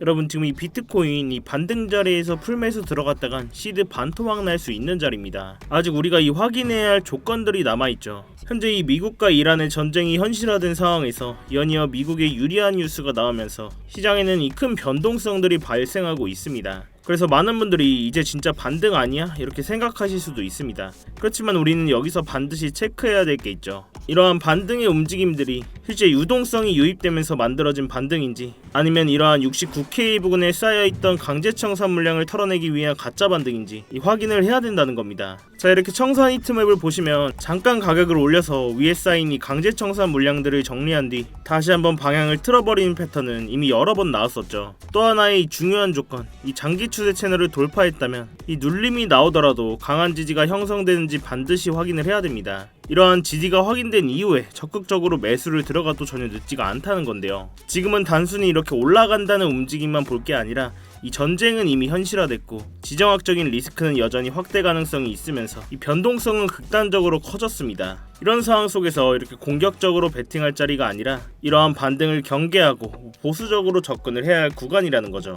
여러분 지금 이 비트코인 이 반등 자리에서 풀매수 들어갔다간 시드 반토막 날 수 있는 자리입니다. 아직 우리가 이 확인해야 할 조건들이 남아있죠. 현재 이 미국과 이란의 전쟁이 현실화된 상황에서 연이어 미국의 유리한 뉴스가 나오면서 시장에는 이 큰 변동성들이 발생하고 있습니다. 그래서 많은 분들이 이제 진짜 반등 아니야? 이렇게 생각하실 수도 있습니다. 그렇지만 우리는 여기서 반드시 체크해야 될 게 있죠. 이러한 반등의 움직임들이 실제 유동성이 유입되면서 만들어진 반등인지 아니면 이러한 69K 부근에 쌓여있던 강제 청산 물량을 털어내기 위한 가짜 반등인지 이 확인을 해야 된다는 겁니다. 자, 이렇게 청산 히트맵을 보시면 잠깐 가격을 올려서 위에 쌓인 이 강제 청산 물량들을 정리한 뒤 다시 한번 방향을 틀어버리는 패턴은 이미 여러 번 나왔었죠. 또 하나의 중요한 조건, 이 장기 추세 채널을 돌파했다면 이 눌림이 나오더라도 강한 지지가 형성되는지 반드시 확인을 해야 됩니다. 이러한 지지가 확인된 이후에 적극적으로 매수를 들어가도 전혀 늦지가 않다는 건데요. 지금은 단순히 이렇게 올라간다는 움직임만 볼 게 아니라 이 전쟁은 이미 현실화됐고 지정학적인 리스크는 여전히 확대 가능성이 있으면서 이 변동성은 극단적으로 커졌습니다. 이런 상황 속에서 이렇게 공격적으로 베팅할 자리가 아니라 이러한 반등을 경계하고 보수적으로 접근을 해야 할 구간이라는 거죠.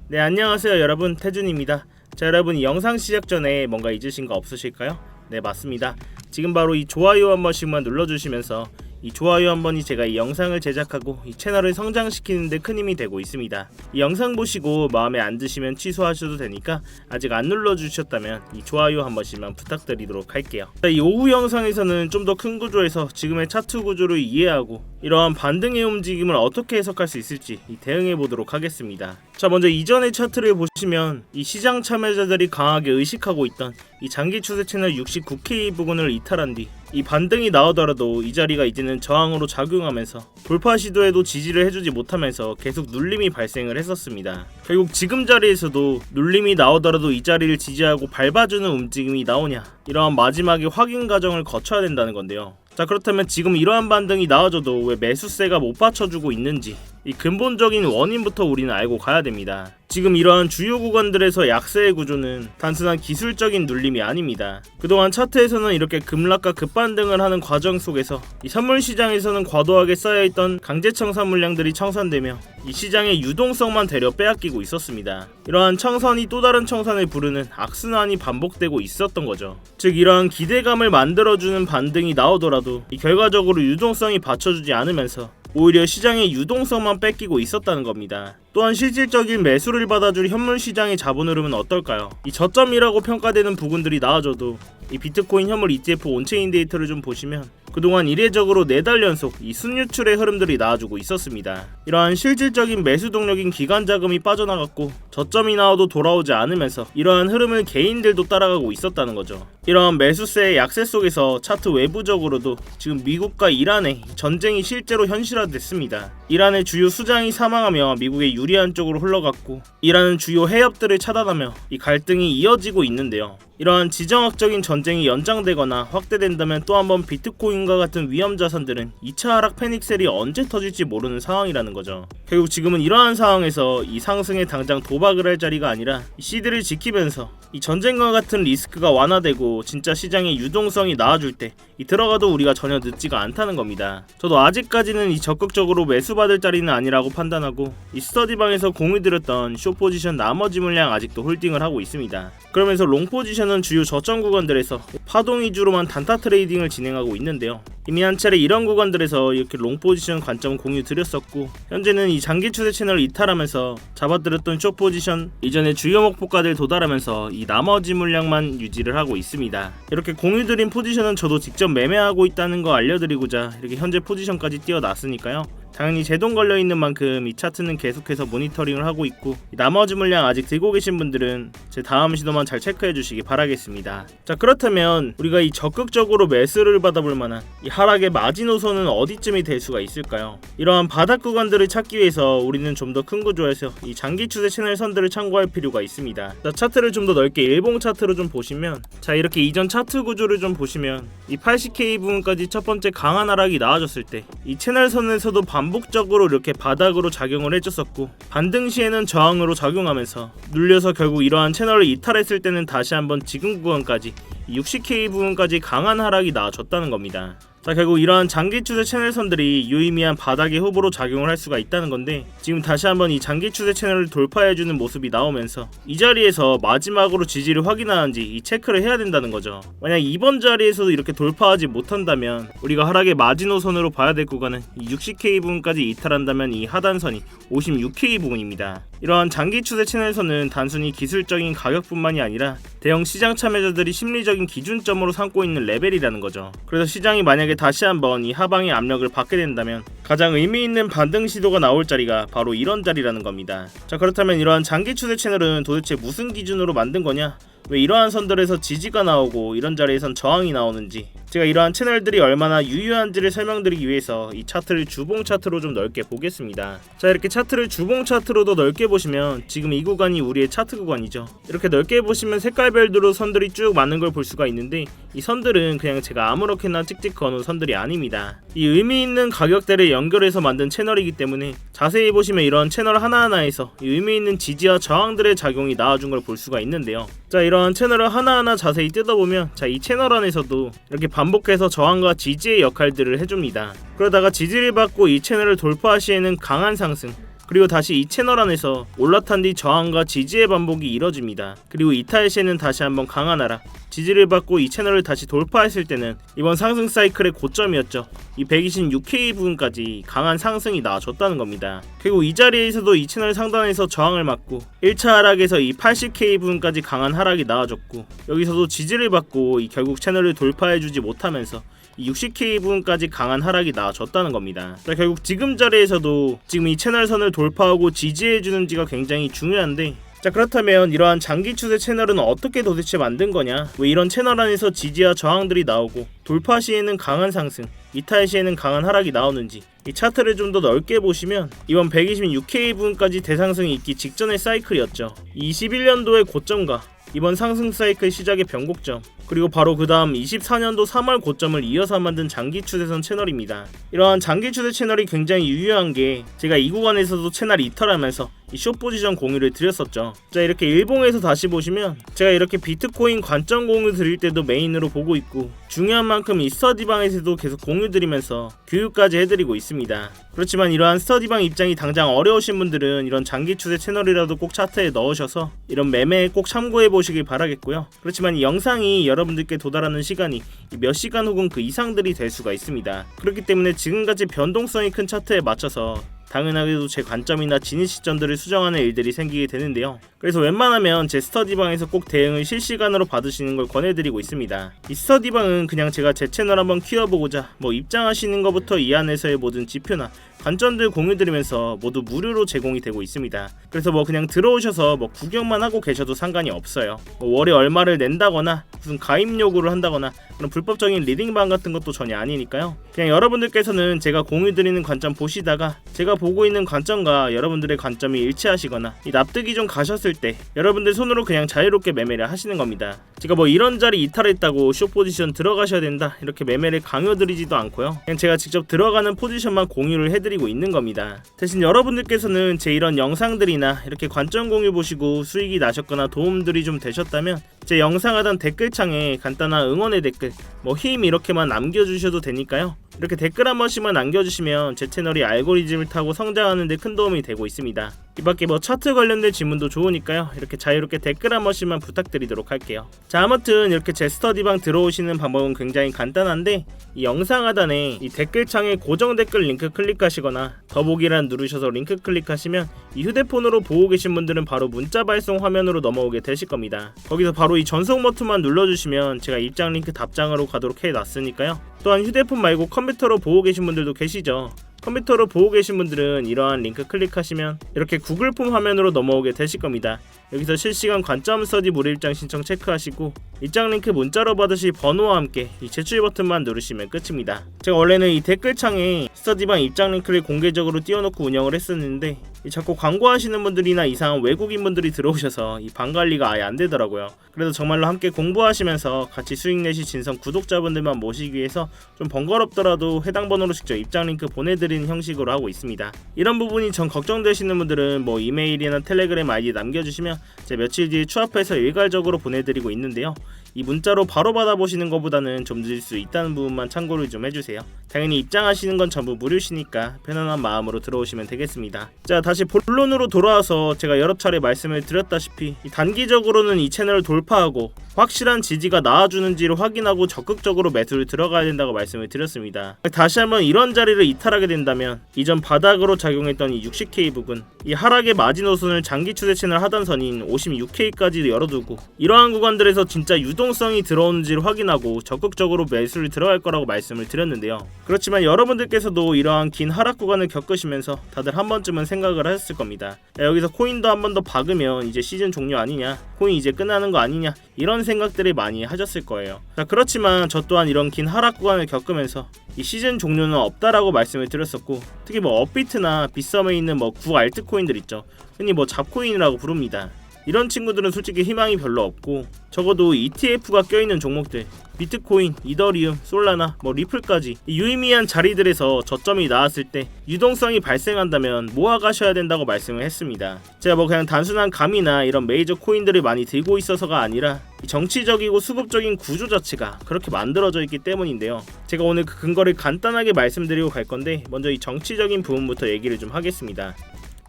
네, 안녕하세요 여러분, 태준입니다. 자, 여러분 이 영상 시작 전에 뭔가 잊으신 거 없으실까요? 네, 맞습니다. 지금 바로 이 좋아요 한 번씩만 눌러주시면서 이 좋아요 한 번이 제가 이 영상을 제작하고 이 채널을 성장시키는 데 큰 힘이 되고 있습니다. 이 영상 보시고 마음에 안 드시면 취소하셔도 되니까 아직 안 눌러주셨다면 이 좋아요 한 번씩만 부탁드리도록 할게요. 자, 이 오후 영상에서는 좀 더 큰 구조에서 지금의 차트 구조를 이해하고 이러한 반등의 움직임을 어떻게 해석할 수 있을지 대응해 보도록 하겠습니다. 자, 먼저 이전의 차트를 보시면 이 시장 참여자들이 강하게 의식하고 있던 이 장기 추세 채널 69K 부근을 이탈한 뒤 이 반등이 나오더라도 이 자리가 이제는 저항으로 작용하면서 돌파 시도에도 지지를 해주지 못하면서 계속 눌림이 발생을 했었습니다. 결국 지금 자리에서도 눌림이 나오더라도 이 자리를 지지하고 밟아주는 움직임이 나오냐, 이러한 마지막에 확인 과정을 거쳐야 된다는 건데요. 자, 그렇다면 지금 이러한 반등이 나와줘도 왜 매수세가 못 받쳐주고 있는지 이 근본적인 원인부터 우리는 알고 가야 됩니다. 지금 이러한 주요 구간들에서 약세의 구조는 단순한 기술적인 눌림이 아닙니다. 그동안 차트에서는 이렇게 급락과 급반등을 하는 과정 속에서 이 선물 시장에서는 과도하게 쌓여있던 강제 청산 물량들이 청산되며 이 시장의 유동성만 되려 빼앗기고 있었습니다. 이러한 청산이 또 다른 청산을 부르는 악순환이 반복되고 있었던 거죠. 즉 이러한 기대감을 만들어주는 반등이 나오더라도 이 결과적으로 유동성이 받쳐주지 않으면서 오히려 시장의 유동성만 뺏기고 있었다는 겁니다. 또한 실질적인 매수를 받아줄 현물 시장의 자본 흐름은 어떨까요? 이 저점이라고 평가되는 부분들이 나와줘도 이 비트코인 현물 ETF 온체인 데이터를 좀 보시면 그동안 이례적으로 4달 연속 이 순유출의 흐름들이 나와주고 있었습니다. 이러한 실질적인 매수 동력인 기관 자금이 빠져나갔고 저점이 나와도 돌아오지 않으면서 이러한 흐름을 개인들도 따라가고 있었다는 거죠. 이러한 매수세의 약세 속에서 차트 외부적으로도 지금 미국과 이란의 전쟁이 실제로 현실화됐습니다. 이란의 주요 수장이 사망하며 미국의 유리한 쪽으로 흘러갔고 이란은 주요 해협들을 차단하며 이 갈등이 이어지고 있는데요. 이러한 지정학적인 전쟁이 연장되거나 확대된다면 또 한번 비트코인과 같은 위험 자산들은 2차 하락 패닉셀이 언제 터질지 모르는 상황이라는 거죠. 결국 지금은 이러한 상황에서 이 상승에 당장 도박을 할 자리가 아니라 이 시드를 지키면서 이 전쟁과 같은 리스크가 완화되고 진짜 시장의 유동성이 나아줄 때 이 들어가도 우리가 전혀 늦지가 않다는 겁니다. 저도 아직까지는 이 적극적으로 매수받을 자리는 아니라고 판단하고 이 스터디방에서 공유드렸던 숏 포지션 나머지 물량 아직도 홀딩을 하고 있습니다. 그러면서 롱 포지션은 주요 저점 구간들에서 파동 위주로만 단타 트레이딩을 진행하고 있는데요. 이미 한 차례 이런 구간들에서 이렇게 롱 포지션 관점 공유 드렸었고 현재는 이 장기 추세 채널을 이탈하면서 잡아드렸던 숏 포지션 이전의 주요 목표가들 도달하면서 이 나머지 물량만 유지를 하고 있습니다. 이렇게 공유 드린 포지션은 저도 직접 매매하고 있다는 거 알려드리고자 이렇게 현재 포지션까지 띄워놨으니까요. 당연히 제동 걸려있는 만큼 이 차트는 계속해서 모니터링을 하고 있고 나머지 물량 아직 들고 계신 분들은 제 다음 시도만 잘 체크해 주시기 바라겠습니다. 자, 그렇다면 우리가 이 적극적으로 매수를 받아볼 만한 이 하락의 마지노선은 어디쯤이 될 수가 있을까요? 이러한 바닥 구간들을 찾기 위해서 우리는 좀 더 큰 구조에서 이 장기 추세 채널 선들을 참고할 필요가 있습니다. 자, 차트를 좀 더 넓게 일봉 차트로 좀 보시면 자, 이렇게 이전 차트 구조를 좀 보시면 이 80K 부분까지 첫 번째 강한 하락이 나와줬을 때 이 채널 선에서도 반복적으로 이렇게 바닥으로 작용을 해줬었고 반등 시에는 저항으로 작용하면서 눌려서 결국 이러한 채널을 이탈했을 때는 다시 한번 지금 구간까지 60K 부분까지 강한 하락이 나와줬다는 겁니다. 자, 결국 이러한 장기 추세 채널선들이 유의미한 바닥의 후보로 작용을 할 수가 있다는 건데, 지금 다시 한번 이 장기 추세 채널을 돌파해주는 모습이 나오면서 이 자리에서 마지막으로 지지를 확인하는지 이 체크를 해야 된다는 거죠. 만약 이번 자리에서도 이렇게 돌파하지 못한다면 우리가 하락의 마지노선으로 봐야 될 구간은 이 60K 부분까지 이탈한다면 이 하단선이 56K 부분입니다. 이러한 장기 추세 채널선은 단순히 기술적인 가격뿐만이 아니라 대형 시장 참여자들이 심리적인 기준점으로 삼고 있는 레벨이라는 거죠. 그래서 시장이 만약에 다시 한번 이 하방의 압력을 받게 된다면 가장 의미 있는 반등 시도가 나올 자리가 바로 이런 자리라는 겁니다. 자, 그렇다면 이러한 장기 추세 채널은 도대체 무슨 기준으로 만든 거냐? 왜 이러한 선들에서 지지가 나오고 이런 자리에선 저항이 나오는지, 제가 이러한 채널들이 얼마나 유효한지를 설명드리기 위해서 이 차트를 주봉 차트로 좀 넓게 보겠습니다. 자, 이렇게 차트를 주봉 차트로 더 넓게 보시면 지금 이 구간이 우리의 차트 구간이죠. 이렇게 넓게 보시면 색깔별로 선들이 쭉 많은 걸 볼 수가 있는데, 이 선들은 그냥 제가 아무렇게나 찍찍 거놓은 선들이 아닙니다. 이 의미 있는 가격대를 연결해서 만든 채널이기 때문에 자세히 보시면 이런 채널 하나하나에서 이 의미 있는 지지와 저항들의 작용이 나와준 걸 볼 수가 있는데요. 자, 이런 채널을 하나하나 자세히 뜯어보면 자, 이 채널 안에서도 이렇게 반복해서 저항과 지지의 역할들을 해줍니다. 그러다가 지지를 받고 이 채널을 돌파 시에는 강한 상승, 그리고 다시 이 채널 안에서 올라탄 뒤 저항과 지지의 반복이 이뤄집니다. 그리고 이탈 시에는 다시 한번 강한 하락, 지지를 받고 이 채널을 다시 돌파했을 때는 이번 상승 사이클의 고점이었죠. 이 126K 부분까지 강한 상승이 나와줬다는 겁니다. 그리고 이 자리에서도 이 채널 상단에서 저항을 맞고 1차 하락에서 이 80K 부분까지 강한 하락이 나와줬고, 여기서도 지지를 받고 이 결국 채널을 돌파해주지 못하면서 이 60K 부분까지 강한 하락이 나와줬다는 겁니다. 자, 결국 지금 자리에서도 지금 이 채널선을 돌파하고 지지해주는지가 굉장히 중요한데, 자, 그렇다면 이러한 장기 추세 채널은 어떻게 도대체 만든 거냐? 왜 이런 채널 안에서 지지와 저항들이 나오고 돌파 시에는 강한 상승, 이탈 시에는 강한 하락이 나오는지 이 차트를 좀 더 넓게 보시면 이번 126K 부분까지 대상승이 있기 직전의 사이클이었죠. 21년도의 고점과 이번 상승 사이클 시작의 변곡점, 그리고 바로 그 다음 24년도 3월 고점을 이어서 만든 장기 추세선 채널입니다. 이러한 장기 추세 채널이 굉장히 유효한 게 제가 이 구간에서도 채널 이탈하면서 이 숏 포지션 공유를 드렸었죠. 자, 이렇게 일봉에서 다시 보시면 제가 이렇게 비트코인 관점 공유 드릴 때도 메인으로 보고 있고, 중요한 만큼 이 스터디방에서도 계속 공유 드리면서 교육까지 해드리고 있습니다. 그렇지만 이러한 스터디방 입장이 당장 어려우신 분들은 이런 장기 추세 채널이라도 꼭 차트에 넣으셔서 이런 매매에 꼭 참고해 보시길 바라겠고요. 그렇지만 이 영상이 여러분들께 도달하는 시간이 몇 시간 혹은 그 이상들이 될 수가 있습니다. 그렇기 때문에 지금같이 변동성이 큰 차트에 맞춰서 당연하게도 제 관점이나 진입 시점들을 수정하는 일들이 생기게 되는데요. 그래서 웬만하면 제 스터디방에서 꼭 대응을 실시간으로 받으시는 걸 권해드리고 있습니다. 이 스터디방은 그냥 제가 제 채널 한번 키워보고자 입장하시는 것부터 이 안에서의 모든 지표나 관점들 공유드리면서 모두 무료로 제공이 되고 있습니다. 그래서 그냥 들어오셔서 구경만 하고 계셔도 상관이 없어요. 월에 얼마를 낸다거나 무슨 가입 요구를 한다거나 그런 불법적인 리딩방 같은 것도 전혀 아니니까요. 그냥 여러분들께서는 제가 공유드리는 관점 보시다가 제가 보고 있는 관점과 여러분들의 관점이 일치하시거나 이 납득이 좀 가셨을 때 여러분들 손으로 그냥 자유롭게 매매를 하시는 겁니다. 제가 이런 자리 이탈했다고 숏 포지션 들어가셔야 된다 이렇게 매매를 강요드리지도 않고요. 그냥 제가 직접 들어가는 포지션만 공유를 해드리고 있는 겁니다. 대신 여러분들께서는 제 이런 영상들이나 이렇게 관점 공유 보시고 수익이 나셨거나 도움들이 좀 되셨다면 제 영상 하단 댓글창에 간단한 응원의 댓글 힘 이렇게만 남겨주셔도 되니까요. 이렇게 댓글 한 번씩만 남겨주시면 제 채널이 알고리즘을 타고 성장하는 데 큰 도움이 되고 있습니다. 이 밖에 차트 관련된 질문도 좋으니까요. 이렇게 자유롭게 댓글 한 번씩만 부탁드리도록 할게요. 자, 아무튼 이렇게 제 스터디방 들어오시는 방법은 굉장히 간단한데, 이 영상 하단에 이 댓글창에 고정 댓글 링크 클릭하시거나 더보기란 누르셔서 링크 클릭하시면 이 휴대폰으로 보고 계신 분들은 바로 문자 발송 화면으로 넘어오게 되실 겁니다. 거기서 바로 이 전송 버튼만 눌러주시면 제가 입장 링크 답장으로 가도록 해놨으니까요. 또한 휴대폰 말고 컴퓨터로 보고 계신 분들도 계시죠. 컴퓨터로 보고 계신 분들은 이러한 링크 클릭하시면 이렇게 구글 폼 화면으로 넘어오게 되실 겁니다. 여기서 실시간 관점 스터디 무료 입장 신청 체크하시고 입장 링크 문자로 받으실 번호와 함께 이 제출 버튼만 누르시면 끝입니다. 제가 원래는 이 댓글창에 스터디방 입장 링크를 공개적으로 띄워놓고 운영을 했었는데 자꾸 광고하시는 분들이나 이상한 외국인 분들이 들어오셔서 이 방 관리가 아예 안 되더라고요. 그래서 정말로 함께 공부하시면서 같이 수익 내실 진성 구독자분들만 모시기 위해서 좀 번거롭더라도 해당 번호로 직접 입장 링크 보내드리는 형식으로 하고 있습니다. 이런 부분이 전 걱정되시는 분들은 이메일이나 텔레그램 아이디 남겨주시면 제가 며칠 뒤에 추합해서 일괄적으로 보내드리고 있는데요. 이 문자로 바로 받아보시는 것보다는 좀 늦을 수 있다는 부분만 참고를 좀 해주세요. 당연히 입장하시는 건 전부 무료시니까 편안한 마음으로 들어오시면 되겠습니다. 자, 다시 본론으로 돌아와서 제가 여러 차례 말씀을 드렸다시피 단기적으로는 이 채널을 돌파하고 확실한 지지가 나와주는지를 확인하고 적극적으로 매수를 들어가야 된다고 말씀을 드렸습니다. 다시 한번 이런 자리를 이탈하게 된다면 이전 바닥으로 작용했던 이 60K 부근, 이 하락의 마지노선을 장기 추세 채널 하단선인 56K까지 열어두고 이러한 구간들에서 진짜 유동성이 들어오는지를 확인하고 적극적으로 매수를 들어갈 거라고 말씀을 드렸는데요. 그렇지만 여러분들께서도 이러한 긴 하락 구간을 겪으시면서 다들 한 번쯤은 생각을 하셨을 겁니다. 여기서 코인도 한 번 더 박으면 이제 시즌 종료 아니냐, 코인 이제 끝나는 거 아니냐, 이런 생각들을 많이 하셨을 거예요. 자, 그렇지만 저 또한 이런 긴 하락 구간을 겪으면서 이 시즌 종료는 없다라고 말씀을 드렸었고, 특히 업비트나 빗썸에 있는 구 알트코인들 있죠. 흔히 잡코인이라고 부릅니다. 이런 친구들은 솔직히 희망이 별로 없고, 적어도 ETF가 껴있는 종목들, 비트코인, 이더리움, 솔라나, 리플까지 이 유의미한 자리들에서 저점이 나왔을 때 유동성이 발생한다면 모아가셔야 된다고 말씀을 했습니다. 제가 그냥 단순한 감이나 이런 메이저 코인들을 많이 들고 있어서가 아니라 이 정치적이고 수급적인 구조 자체가 그렇게 만들어져 있기 때문인데요. 제가 오늘 그 근거를 간단하게 말씀드리고 갈 건데, 먼저 이 정치적인 부분부터 얘기를 좀 하겠습니다.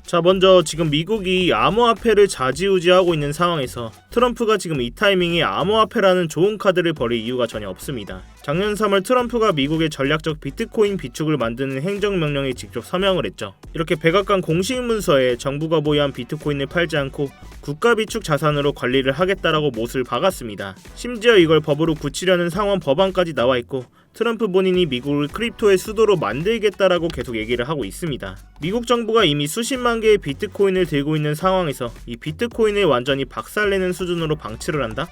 자, 먼저 지금 미국이 암호화폐를 좌지우지하고 있는 상황에서 트럼프가 지금 이 타이밍에 암호화폐라는 좋은 카드를 벌일 이유가 전혀 없습니다. 작년 3월 트럼프가 미국의 전략적 비트코인 비축을 만드는 행정명령에 직접 서명을 했죠. 이렇게 백악관 공식 문서에 정부가 보유한 비트코인을 팔지 않고 국가 비축 자산으로 관리를 하겠다라고 못을 박았습니다. 심지어 이걸 법으로 굳히려는 상원 법안까지 나와 있고, 트럼프 본인이 미국을 크립토의 수도로 만들겠다라고 계속 얘기를 하고 있습니다. 미국 정부가 이미 수십만 개의 비트코인을 들고 있는 상황에서 이 비트코인을 완전히 박살내는 수준으로 방치를 한다?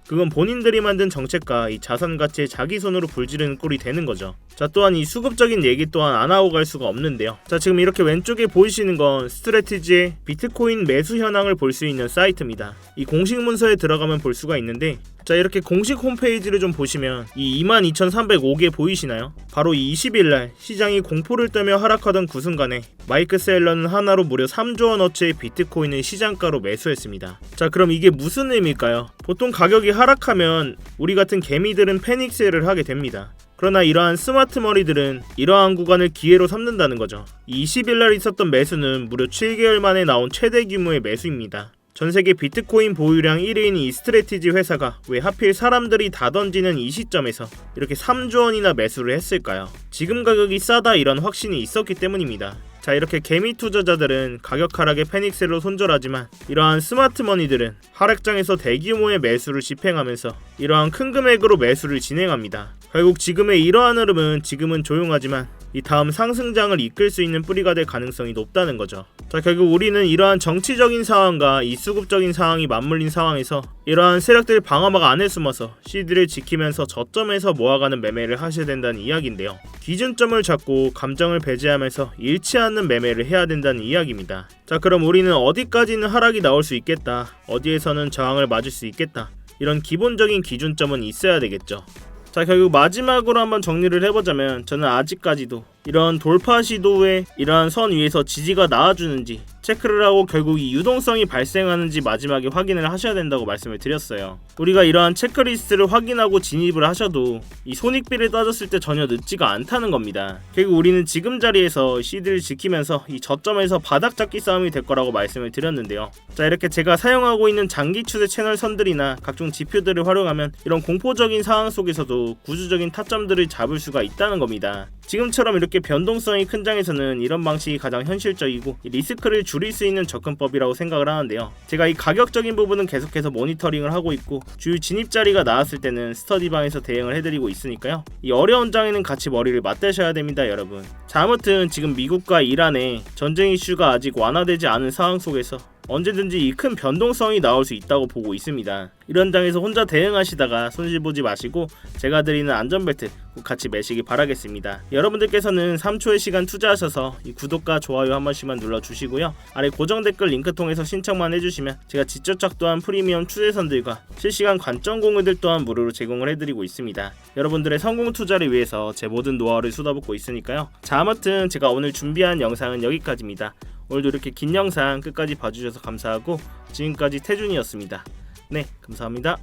그건 본인들이 만든 정책과 이 자산 가치에 자기 손으로 불지르는 꼴이 되는 거죠. 자, 또한 이 수급적인 얘기 또한 안 하고 갈 수가 없는데요. 자, 지금 이렇게 왼쪽에 보이시는 건 스트래티지의 비트코인 매수 현황을 볼 수 있는 사이트입니다. 이 공식 문서에 들어가면 볼 수가 있는데, 자, 이렇게 공식 홈페이지를 좀 보시면 이 22,305개 보이시나요? 바로 이 20일날 시장이 공포를 떨며 하락하던 그 순간에 마이크 셀러는 하나로 무려 3조 원어치의 비트코인을 시장가로 매수했습니다. 자, 그럼 이게 무슨 의미일까요? 보통 가격이 하락하면 우리 같은 개미들은 패닉셀을 하게 됩니다. 그러나 이러한 스마트 머리들은 이러한 구간을 기회로 삼는다는 거죠. 이 20일날 있었던 매수는 무려 7개월 만에 나온 최대 규모의 매수입니다. 전세계 비트코인 보유량 1위인 이 스트래티지 회사가 왜 하필 사람들이 다 던지는 이 시점에서 이렇게 3조 원이나 매수를 했을까요? 지금 가격이 싸다 이런 확신이 있었기 때문입니다. 자, 이렇게 개미 투자자들은 가격 하락에 패닉셀로 손절하지만 이러한 스마트 머니들은 하락장에서 대규모의 매수를 집행하면서 이러한 큰 금액으로 매수를 진행합니다. 결국 지금의 이러한 흐름은 지금은 조용하지만 이 다음 상승장을 이끌 수 있는 뿌리가 될 가능성이 높다는 거죠. 자, 결국 우리는 이러한 정치적인 상황과 이 수급적인 상황이 맞물린 상황에서 이러한 세력들 방어막 안에 숨어서 CD를 지키면서 저점에서 모아가는 매매를 하셔야 된다는 이야기인데요. 기준점을 잡고 감정을 배제하면서 잃지 않는 매매를 해야 된다는 이야기입니다. 자, 그럼 우리는 어디까지는 하락이 나올 수 있겠다, 어디에서는 저항을 맞을 수 있겠다, 이런 기본적인 기준점은 있어야 되겠죠. 자, 결국 마지막으로 한번 정리를 해보자면, 저는 아직까지도 이런 돌파 시도에 이러한 선 위에서 지지가 나와주는지 체크를 하고 결국 이 유동성이 발생하는지 마지막에 확인을 하셔야 된다고 말씀을 드렸어요. 우리가 이러한 체크리스트를 확인하고 진입을 하셔도 이 손익비를 따졌을 때 전혀 늦지가 않다는 겁니다. 결국 우리는 지금 자리에서 시드를 지키면서 이 저점에서 바닥 잡기 싸움이 될 거라고 말씀을 드렸는데요. 자, 이렇게 제가 사용하고 있는 장기 추세 채널 선들이나 각종 지표들을 활용하면 이런 공포적인 상황 속에서도 구조적인 타점들을 잡을 수가 있다는 겁니다. 지금처럼 이렇게 변동성이 큰 장에서는 이런 방식이 가장 현실적이고 리스크를 줄일 수 있는 접근법이라고 생각을 하는데요. 제가 이 가격적인 부분은 계속해서 모니터링을 하고 있고 주요 진입 자리가 나왔을 때는 스터디방에서 대응을 해드리고 있으니까요. 이 어려운 장에는 같이 머리를 맞대셔야 됩니다, 여러분. 자, 아무튼 지금 미국과 이란의 전쟁 이슈가 아직 완화되지 않은 상황 속에서 언제든지 이 큰 변동성이 나올 수 있다고 보고 있습니다. 이런 장에서 혼자 대응하시다가 손실 보지 마시고 제가 드리는 안전벨트 꼭 같이 매시기 바라겠습니다. 여러분들께서는 3초의 시간 투자하셔서 이 구독과 좋아요 한 번씩만 눌러주시고요. 아래 고정 댓글 링크 통해서 신청만 해주시면 제가 직접 작도한 프리미엄 추세선들과 실시간 관점 공유들 또한 무료로 제공을 해드리고 있습니다. 여러분들의 성공 투자를 위해서 제 모든 노하우를 쏟아붓고 있으니까요. 자, 아무튼 제가 오늘 준비한 영상은 여기까지입니다. 오늘도 이렇게 긴 영상 끝까지 봐주셔서 감사하고 지금까지 태준이었습니다. 네, 감사합니다.